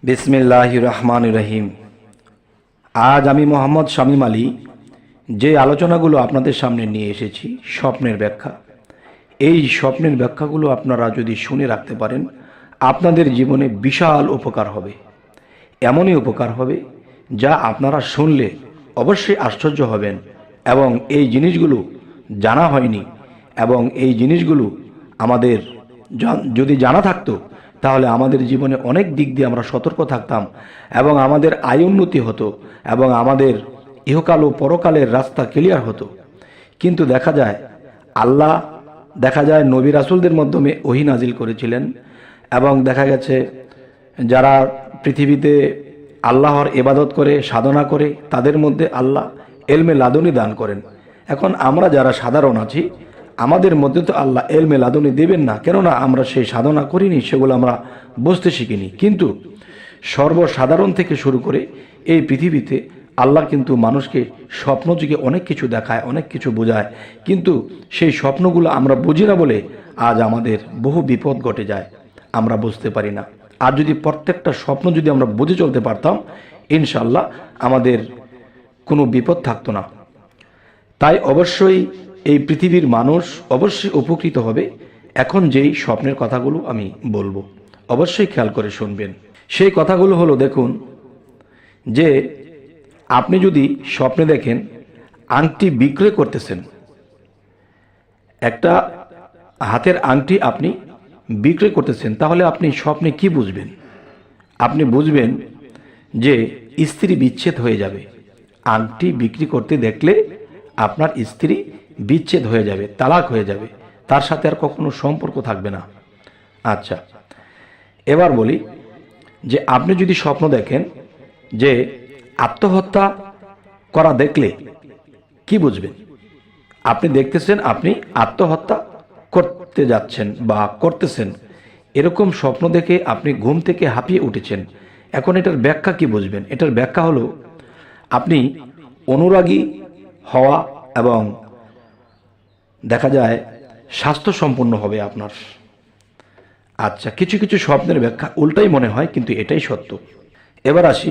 বিসমিল্লাহির রহমানির রহিম। আজ আমি মোহাম্মদ শামীম আলী যে আলোচনাগুলো আপনাদের সামনে নিয়ে এসেছি, স্বপ্নের ব্যাখ্যা। এই স্বপ্নের ব্যাখ্যাগুলো আপনারা যদি শুনে রাখতে পারেন, আপনাদের জীবনে বিশাল উপকার হবে। এমনই উপকার হবে যা আপনারা শুনলে অবশ্যই আশ্চর্য হবেন। এবং এই জিনিসগুলো জানা হয়নি, এবং এই জিনিসগুলো আমাদের যদি জানা থাকতো তাহলে আমাদের জীবনে অনেক দিক দিয়ে আমরা সতর্ক থাকতাম, এবং আমাদের আয় উন্নতি হতো, এবং আমাদের ইহকাল ও পরকালের রাস্তা ক্লিয়ার হতো। কিন্তু দেখা যায় নবী রাসূলদের মাধ্যমে ওহী নাজিল করেছিলেন, এবং দেখা গেছে যারা পৃথিবীতে আল্লাহর ইবাদত করে, সাধনা করে, তাদের মধ্যে আল্লাহ এলমে লাদুনি দান করেন। এখন আমরা যারা সাধারণ আছি, আমাদের মধ্যে তো আল্লাহ এলমে লাদুনি দেবেন না, কেননা আমরা সেই সাধনা করিনি, সেগুলো আমরা বুঝতে শিখিনি। কিন্তু সর্বসাধারণ থেকে শুরু করে এই পৃথিবীতে আল্লাহ কিন্তু মানুষকে স্বপ্ন যুগে অনেক কিছু দেখায়, অনেক কিছু বোঝায়, কিন্তু সেই স্বপ্নগুলো আমরা বুঝি না বলে আজ আমাদের বহু বিপদ ঘটে যায়, আমরা বুঝতে পারি না। আর যদি প্রত্যেকটা স্বপ্ন যদি আমরা বুঝে চলতে পারতাম, ইনশাআল্লাহ আমাদের কোনো বিপদ থাকতো না। তাই অবশ্যই এই পৃথিবীর মানুষ অবশ্যই উপকৃত হবে। এখন যেই স্বপ্নের কথাগুলো আমি বলবো, অবশ্যই খেয়াল করে শুনবেন। সেই কথাগুলো হলো, দেখুন যে আপনি যদি স্বপ্নে দেখেন আংটি বিক্রয় করতেছেন, একটা হাতের আংটি আপনি বিক্রয় করতেছেন, তাহলে আপনি স্বপ্নে কি বুঝবেন? আপনি বুঝবেন যে স্ত্রী বিচ্ছেদ হয়ে যাবে। আংটি বিক্রি করতে দেখলে আপনার স্ত্রী বিচ্ছেদ হয়ে যাবে, তালাক হয়ে যাবে, তার সাথে আর কখনো সম্পর্ক থাকবে না। আচ্ছা, এবার বলি যে আপনি যদি স্বপ্ন দেখেন যে আত্মহত্যা করা দেখলে কি বুঝবেন? আপনি দেখতেছেন আপনি আত্মহত্যা করতে যাচ্ছেন বা করতেছেন, এরকম স্বপ্ন দেখে আপনি ঘুম থেকে হাঁপিয়ে উঠেছেন। এখন এটার ব্যাখ্যা কি বুঝবেন? এটার ব্যাখ্যা হলো আপনি অনুরাগী হওয়া, এবং দেখা যায় স্বাস্থ্য সম্পন্ন হবে আপনার। আচ্ছা, কিছু কিছু স্বপ্নের ব্যাখ্যা উল্টাই মনে হয়, কিন্তু এটাই সত্য। এবার আসি,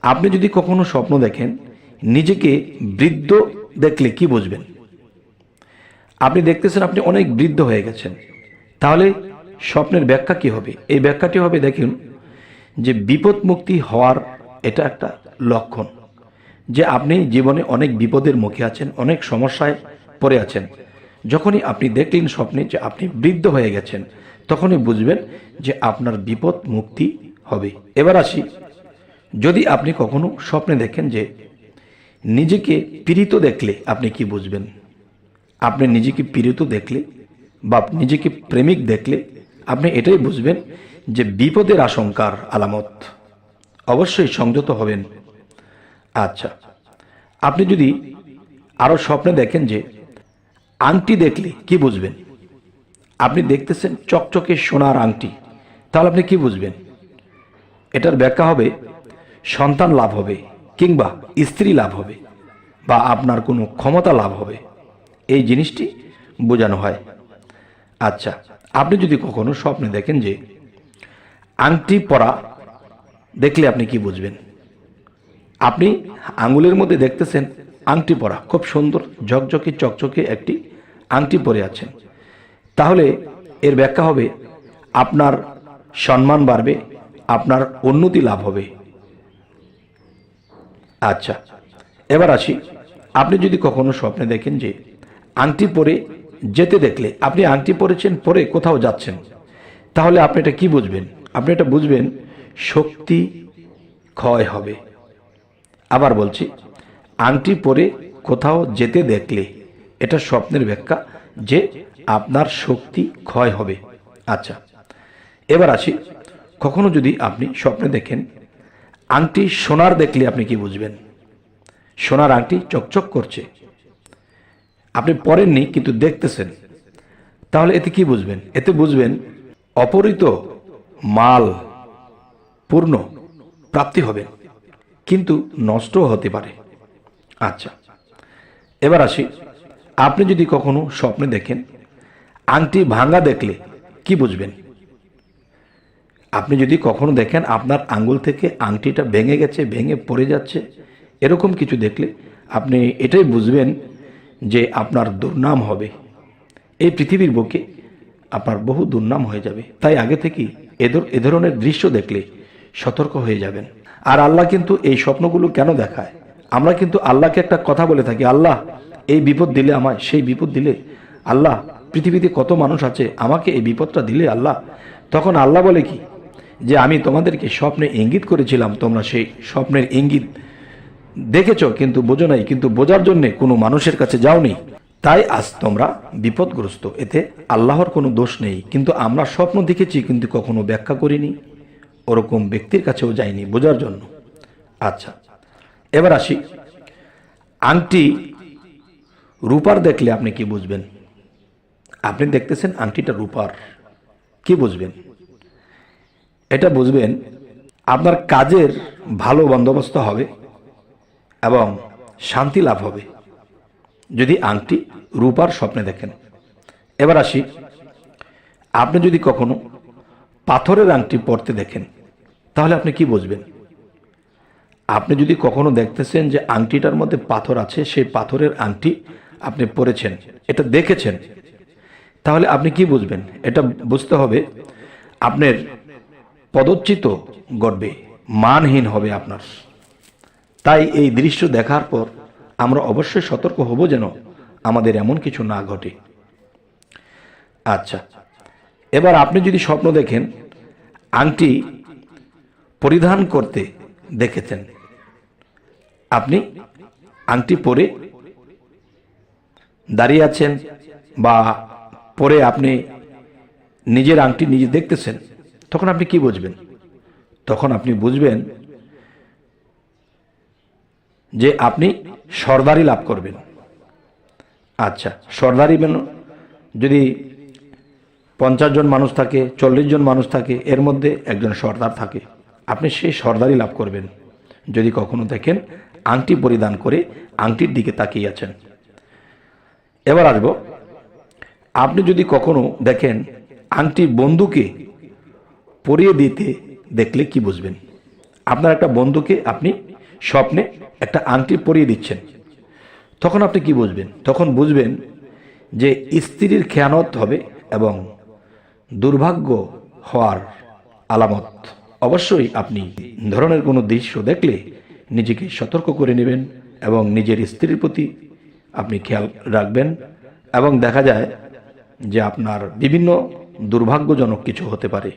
আপনি যদি কখনো স্বপ্ন দেখেন নিজেকে বৃদ্ধ দেখলে কি বুঝবেন? আপনি দেখতেছেন আপনি অনেক বৃদ্ধ হয়ে গেছেন, তাহলে স্বপ্নের ব্যাখ্যা কি হবে? এই ব্যাখ্যাটি হবে, দেখুন যে বিপদ মুক্তি হওয়ার এটা একটা লক্ষণ, যে আপনি জীবনে অনেক বিপদের মুখে আছেন, অনেক সমস্যায় পড়ে আছেন। যখনই আপনি দেখলেন স্বপ্নে যে আপনি বৃদ্ধ হয়ে গেছেন, তখনই বুঝবেন যে আপনার বিপদ মুক্তি হবে। এবার আসি, যদি আপনি কখনো স্বপ্নে দেখেন যে নিজেকে পীড়িত দেখলে আপনি কি বুঝবেন? আপনি নিজেকে পীড়িত দেখলে বা নিজেকে প্রেমিক দেখলে আপনি এটাই বুঝবেন যে বিপদের আশঙ্কার আলামত। অবশ্যই সংযত হবেন। আচ্ছা, আপনি যদি আরও স্বপ্নে দেখেন যে আংটি দেখলে কি বুঝবেন? আপনি দেখতেছেন চকচকে সোনার আংটি, তাহলে আপনি কি বুঝবেন? এটার ব্যাখ্যা হবে সন্তান লাভ হবে, কিংবা স্ত্রী লাভ হবে, বা আপনার কোনো ক্ষমতা লাভ হবে, এই জিনিসটি বোঝানো হয়। আচ্ছা, আপনি যদি কখনো স্বপ্নে দেখেন যে আংটি পরা দেখলে আপনি কি বুঝবেন? আপনি আঙ্গুলের মধ্যে দেখতেছেন আংটি পরা, খুব সুন্দর ঝকঝকে চকচকে একটি আংটি পরে আছেন, তাহলে এর ব্যাখ্যা হবে আপনার সম্মান বাড়বে, আপনার উন্নতি লাভ হবে। আচ্ছা, এবার আসি, আপনি যদি কখনো স্বপ্নে দেখেন যে আংটি পরে যেতে দেখলে, আপনি আংটি পরেছেন, পরে কোথাও যাচ্ছেন, তাহলে আপনি এটা কি বুঝবেন? আপনি এটা বুঝবেন শক্তি ক্ষয় হবে। আবার বলছি, আংটি পরে কোথাও যেতে দেখলে এটা স্বপ্নের ব্যাখ্যা যে আপনার শক্তি ক্ষয় হবে। আচ্ছা, এবার আসি, কখনো যদি আপনি স্বপ্নে দেখেন আংটি সোনার দেখলে আপনি কি বুঝবেন? সোনার আংটি চকচক করছে, আপনি পরেননি কিন্তু দেখতেছেন, তাহলে এতে কি বুঝবেন? এতে বুঝবেন অপহৃত মাল পূর্ণ প্রাপ্তি হবে, কিন্তু নষ্টও হতে পারে। আচ্ছা, এবার আসি, আপনি যদি কখনো স্বপ্নে দেখেন আংটি ভাঙা দেখলে কি বুঝবেন? আপনি যদি কখনো দেখেন আপনার আঙ্গুল থেকে আংটিটা ভেঙে গেছে, ভেঙে পড়ে যাচ্ছে, এরকম কিছু দেখলে আপনি এটাই বুঝবেন যে আপনার দুর্নাম হবে। এই পৃথিবীর বুকে আপনার বহু দুর্নাম হয়ে যাবে। তাই আগে থেকেই এ ধরনের দৃশ্য দেখলে সতর্ক হয়ে যাবেন। আর আল্লাহ কিন্তু এই স্বপ্নগুলো কেন দেখায়? আমরা কিন্তু আল্লাহকে একটা কথা বলে থাকি, আল্লাহ এই বিপদ দিলে আমায়, সেই বিপদ দিলে আল্লাহ, পৃথিবীতে কত মানুষ আছে, আমাকে এই বিপদটা দিলে আল্লাহ। তখন আল্লাহ বলে কি, যে আমি তোমাদেরকে স্বপ্নে ইঙ্গিত করেছিলাম, তোমরা সেই স্বপ্নের ইঙ্গিত দেখেছ কিন্তু বোঝো নাই, কিন্তু বোঝার জন্য কোনো মানুষের কাছে যাওনি, তাই আজ তোমরা বিপদগ্রস্ত। এতে আল্লাহর কোনো দোষ নেই। কিন্তু আমরা স্বপ্ন দেখেছি কিন্তু কখনো ব্যাখ্যা করিনি, ওরকম ব্যক্তির কাছেও যাইনি বোঝার জন্য। আচ্ছা, এবার আসি, আংটি রূপার দেখলে আপনি কি বুঝবেন? আপনি দেখতেছেন আংটিটা রূপার, কি বুঝবেন? এটা বুঝবেন আপনার কাজের ভালো বন্দোবস্ত হবে এবং শান্তি লাভ হবে যদি আংটি রূপার স্বপ্নে দেখেন। এবার আসি, আপনি যদি কখনো পাথরের আংটি পরতে দেখেন তাহলে আপনি কি বুঝবেন? আপনি যদি কখনো দেখতেছেন যে আংটিটার মধ্যে পাথর আছে, সেই পাথরের আংটি আপনি পরেছেন, এটা দেখেছেন, তাহলে আপনি কি বুঝবেন? এটা বুঝতে হবে আপনার পদচ্যুত ঘটবে, মানহীন হবে আপনার। তাই এই দৃশ্য দেখার পর আমরা অবশ্যই সতর্ক হব যেন আমাদের এমন কিছু না ঘটে। আচ্ছা, এবার আপনি যদি স্বপ্ন দেখেন আংটি পরিধান করতে দেখেছেন, আপনি আংটি পরে দাঁড়িয়ে আছেন বা পরে আপনি নিজের আংটি নিজে দেখতেছেন, তখন আপনি কি বুঝবেন? তখন আপনি বুঝবেন যে আপনি সর্দারি লাভ করবেন। আচ্ছা, সর্দারি মানে যদি 50 জন মানুষ থাকে, 40 জন মানুষ থাকে, এর মধ্যে একজন সর্দার থাকে, আপনি সেই সর্দারি লাভ করবেন যদি কখনো দেখেন আংটি পরিধান করে আংটির দিকে তাকিয়ে আছেন। এবার আসবো, আপনি যদি কখনো দেখেন আংটি বন্ধুকে পরিয়ে দিতে দেখলে কি বুঝবেন? আপনার একটা বন্ধুকে আপনি স্বপ্নে একটা আংটি পরিয়ে দিচ্ছেন, তখন আপনি কি বুঝবেন? তখন বুঝবেন যে স্ত্রীর খেয়ানত হবে এবং দুর্ভাগ্য হওয়ার আলামত। অবশ্যই আপনি ধরনের কোনো দৃশ্য দেখলে নিজেকে সতর্ক করে নেবেন এবং নিজের স্ত্রীর প্রতি আপনি খেয়াল রাখবেন, এবং দেখা যায় যে আপনার বিভিন্ন দুর্ভাগ্যজনক কিছু হতে পারে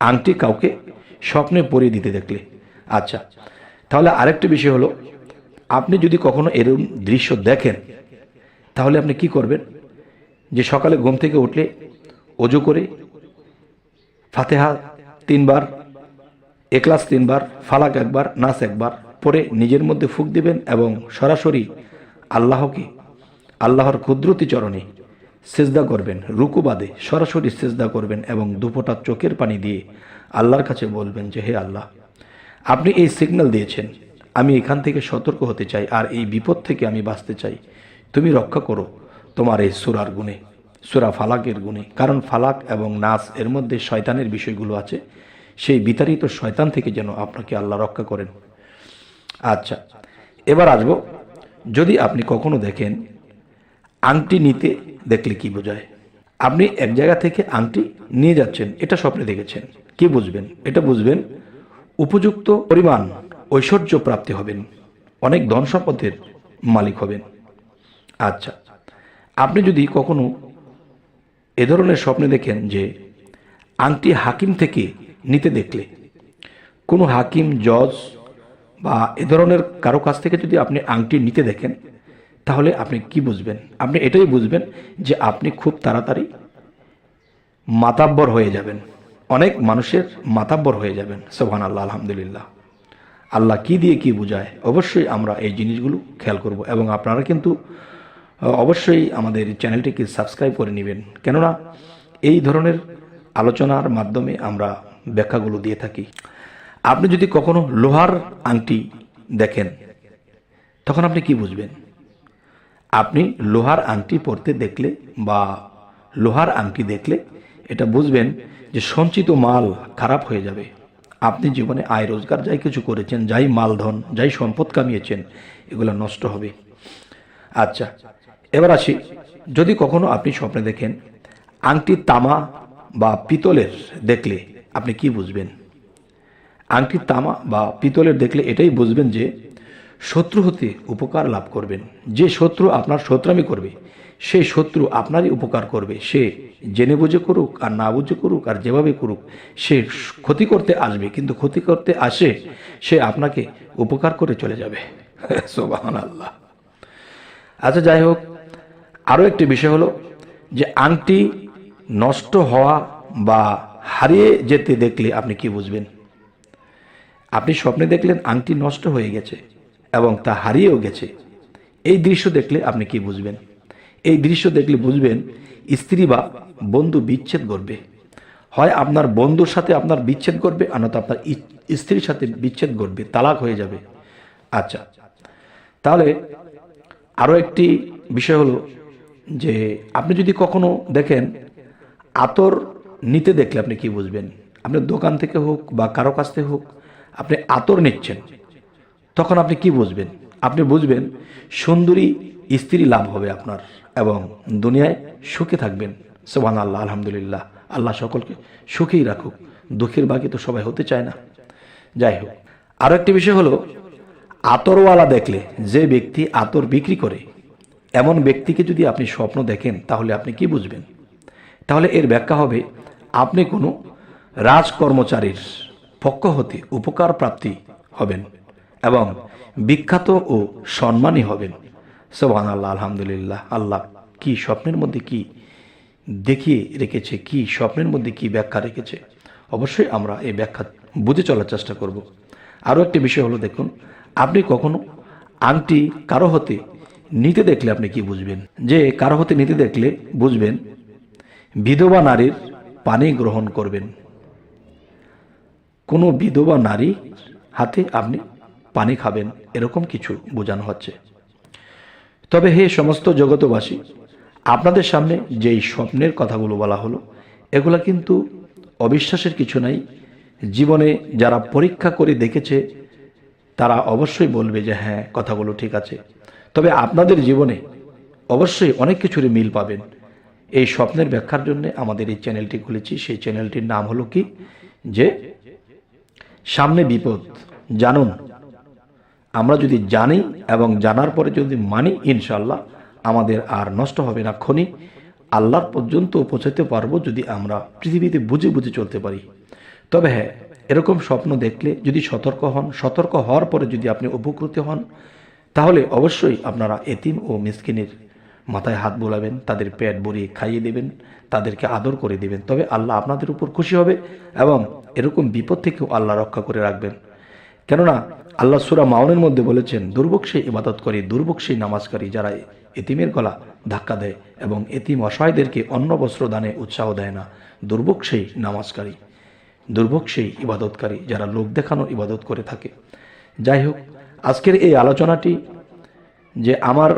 আংটি কাউকে স্বপ্নে পরিয়ে দিতে দেখলে। আচ্ছা, তাহলে আরেকটি বিষয় হলো, আপনি যদি কখনো এরকম দৃশ্য দেখেন তাহলে আপনি কি করবেন? যে সকালে ঘুম থেকে উঠলে ওযু করে ফাতিহা 3 বার, ইখলাস 3 বার, ফালাক 1 বার, নাস 1 বার পরে নিজের মধ্যে ফুঁক দিবেন এবং সরাসরি আল্লাহকে, আল্লাহর কুদরতি চরণে সিজদা করবেন, রুকু বাদে সরাসরি সিজদা করবেন এবং দুফোঁটা চোখের পানি দিয়ে আল্লাহর কাছে বলবেন যে হে আল্লাহ, আপনি এই সিগন্যাল দিয়েছেন, আমি এখান থেকে সতর্ক হতে চাই আর এই বিপদ থেকে আমি বাঁচতে চাই, তুমি রক্ষা করো তোমার এই সূরার গুণে, সূরা ফালাকের গুণে। কারণ ফালাক এবং নাস এর মধ্যে শয়তানের বিষয়গুলো আছে, সেই বিতাড়িত শয়তান থেকে যেন আপনাকে আল্লাহ রক্ষা করেন। আচ্ছা, এবার আসবো, যদি আপনি কখনো দেখেন আংটি নিতে দেখলে কি বোঝায়? আপনি এক জায়গা থেকে আংটি নিয়ে যাচ্ছেন, এটা স্বপ্নে দেখেছেন, কি বুঝবেন? এটা বুঝবেন উপযুক্ত পরিমাণ ঐশ্বর্য প্রাপ্তি হবেন, অনেক ধন সম্পদের মালিক হবেন। আচ্ছা, আপনি যদি কখনো এ ধরনের স্বপ্নে দেখেন যে আংটি হাকিম থেকে নিতে দেখলে, কোনো হাকিম, জজ বা এ ধরনের কারো কাছ থেকে যদি আপনি আংটি নিতে দেখেন তাহলে আপনি কি বুঝবেন? আপনি এটাই বুঝবেন যে আপনি খুব তাড়াতাড়ি মাতাব্বর হয়ে যাবেন, অনেক মানুষের মাতাব্বর হয়ে যাবেন। সুবহানাল্লাহ, আলহামদুলিল্লাহ। আল্লাহ কি দিয়ে কি বোঝায়, অবশ্যই আমরা এই জিনিসগুলো খেয়াল করব এবং আপনারা কিন্তু অবশ্যই আমাদের চ্যানেলটিকে সাবস্ক্রাইব করে নেবেন, কেননা এই ধরনের আলোচনার মাধ্যমে আমরা ব্যাখ্যাগুলো দিয়ে থাকি। আপনি যদি কখনো লোহার আংটি দেখেন তখন আপনি কি বুঝবেন? আপনি লোহার আংটি পরতে দেখলে বা লোহার আংটি দেখলে এটা বুঝবেন যে সঞ্চিত মাল খারাপ হয়ে যাবে। আপনি জীবনে আয় রোজগার যাই কিছু করেছেন, যাই মালধন, যাই সম্পদ কামিয়েছেন, এগুলো নষ্ট হবে। আচ্ছা, এবার আসি, যদি কখনো আপনি স্বপ্নে দেখেন আংটি তামা বা পিতলের দেখলে আপনি কি বুঝবেন? আংটি তামা বা পিতলের দেখলে এটাই বুঝবেন যে শত্রু হতে উপকার লাভ করবেন। যে শত্রু আপনার শত্রুমি করবে, সেই শত্রু আপনারই উপকার করবে। সে জেনে বুঝে করুক আর না বুঝে করুক আর যেভাবে করুক, সে ক্ষতি করতে আসবে, কিন্তু ক্ষতি করতে আসে সে আপনাকে উপকার করে চলে যাবে। সুবহানাল্লাহ। আচ্ছা, যাই হোক, আরও একটি বিষয় হলো যে আংটি নষ্ট হওয়া বা হারিয়ে যেতে দেখলে আপনি কি বুঝবেন? আপনি স্বপ্নে দেখলেন আংটি নষ্ট হয়ে গেছে এবং তা হারিয়েও গেছে। এই দৃশ্য দেখলে আপনি কি বুঝবেন? এই দৃশ্য দেখলে বুঝবেন স্ত্রী বা বন্ধু বিচ্ছেদ করবে। হয় আপনার বন্ধুর সাথে আপনার বিচ্ছেদ করবে, আর নয়তো আপনার স্ত্রীর সাথে বিচ্ছেদ করবে, তালাক হয়ে যাবে। আচ্ছা, তাহলে আরও একটি বিষয় হলো যে আপনি যদি কখনো দেখেন আতর নিতে দেখলে আপনি কি বুঝবেন? আপনার দোকান থেকে হোক বা কারো কাছ থেকে হোক, আপনি আতর নিচ্ছেন, তখন আপনি কি বুঝবেন? আপনি বুঝবেন সুন্দরী স্ত্রী লাভ হবে আপনার এবং দুনিয়ায় সুখে থাকবেন। সুবহানাল্লাহ, আলহামদুলিল্লাহ। আল্লাহ সকলকে সুখেই রাখুক, দুঃখের বাকি তো সবাই হতে চায় না। যাই হোক, আরও একটি বিষয় হলো আতরওয়ালা দেখলে, যে ব্যক্তি আতর বিক্রি করে, এমন ব্যক্তিকে যদি আপনি স্বপ্ন দেখেন তাহলে আপনি কি বুঝবেন? তাহলে এর ব্যাখ্যা হবে আপনি কোনো রাজকর্মচারীর পক্ষ হতে উপকার প্রাপ্তি হবেন এবং বিখ্যাত ও সম্মানী হবেন। সুবহানাল্লাহ, আলহামদুলিল্লাহ। আল্লাহ কি স্বপ্নের মধ্যে কি দেখিয়ে রেখেছে, কি স্বপ্নের মধ্যে কি ব্যাখ্যা রেখেছে, অবশ্যই আমরা এই ব্যাখ্যা বুঝে চলার চেষ্টা করব। আরও একটি বিষয় হলো, দেখুন, আপনি কখনো আংটি কারো হতে নিতে দেখলে আপনি কি বুঝবেন? যে কারো হতে নিতে দেখলে বুঝবেন বিধবা নারীর পানি গ্রহণ করবেন। কোনো বিধবা নারী হাতে আপনি পানি খাবেন, এরকম কিছু বোঝানো হচ্ছে। তবে হে সমস্ত জগতবাসী, আপনাদের সামনে যেই স্বপ্নের কথাগুলো বলা হলো, এগুলা কিন্তু অবিশ্বাসের কিছু নাই। জীবনে যারা পরীক্ষা করে দেখেছে তারা অবশ্যই বলবে যে হ্যাঁ, কথাগুলো ঠিক আছে। তবে আপনাদের জীবনে অবশ্যই অনেক কিছুরই মিল পাবেন। এই স্বপ্নের ব্যাখ্যার জন্য আমাদের এই চ্যানেলটি খুলেছি। সেই চ্যানেলটির নাম হলো কি, যে সামনে বিপদ জানুন। আমরা যদি জানি এবং জানার পরে যদি মানি, ইনশাল্লাহ আমাদের আর নষ্ট হবে না ক্ষণি। আল্লাহর পর্যন্ত পৌঁছাতে পারবো যদি আমরা পৃথিবীতে বুঝে বুঝে চলতে পারি। তবে হ্যাঁ, এরকম স্বপ্ন দেখলে যদি সতর্ক হন, সতর্ক হওয়ার পরে যদি আপনি উপকৃত হন, তাহলে অবশ্যই আপনারা এতিম ও মিসকিনের মাথায় হাত বোলাবেন, তাদের পেট ভরিয়ে খাইয়ে দেবেন, তাদেরকে আদর করে দেবেন। তবে আল্লাহ আপনাদের উপর খুশি হবে এবং এরকম বিপদ থেকেও আল্লাহ রক্ষা করে রাখবেন। কেননা আল্লাহ সূরা মাউনের মধ্যে বলেছেন, দুর্ভোগ সেই ইবাদত করে, দুর্ভোগ সেই নামাজকারী যারা এতিমের গলা ধাক্কা দেয় এবং এতিম অসহায়দেরকে অন্ন বস্ত্র দানে উৎসাহ দেয় না। দুর্ভোগ সেই নামাজকারী, দুর্ভোগ সেই ইবাদতকারী যারা লোক দেখানো ইবাদত করে থাকে। যাই হোক, আজকের এই আলোচনাটি যে আমার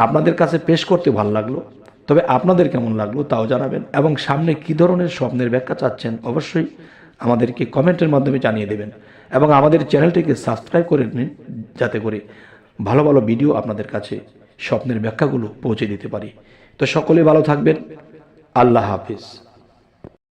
আপনাদের কাছে পেশ করতে ভালো লাগলো, তবে আপনাদের কেমন লাগলো তাও জানাবেন এবং সামনে কী ধরনের স্বপ্নের ব্যাখ্যা চাচ্ছেন অবশ্যই আমাদেরকে কমেন্টের মাধ্যমে জানিয়ে দেবেন এবং আমাদের চ্যানেলটিকে সাবস্ক্রাইব করে নিন, যাতে করে ভালো ভালো ভিডিও আপনাদের কাছে স্বপ্নের ব্যাখ্যাগুলো পৌঁছে দিতে পারি। তো সকলে ভালো থাকবেন। আল্লাহ হাফিজ।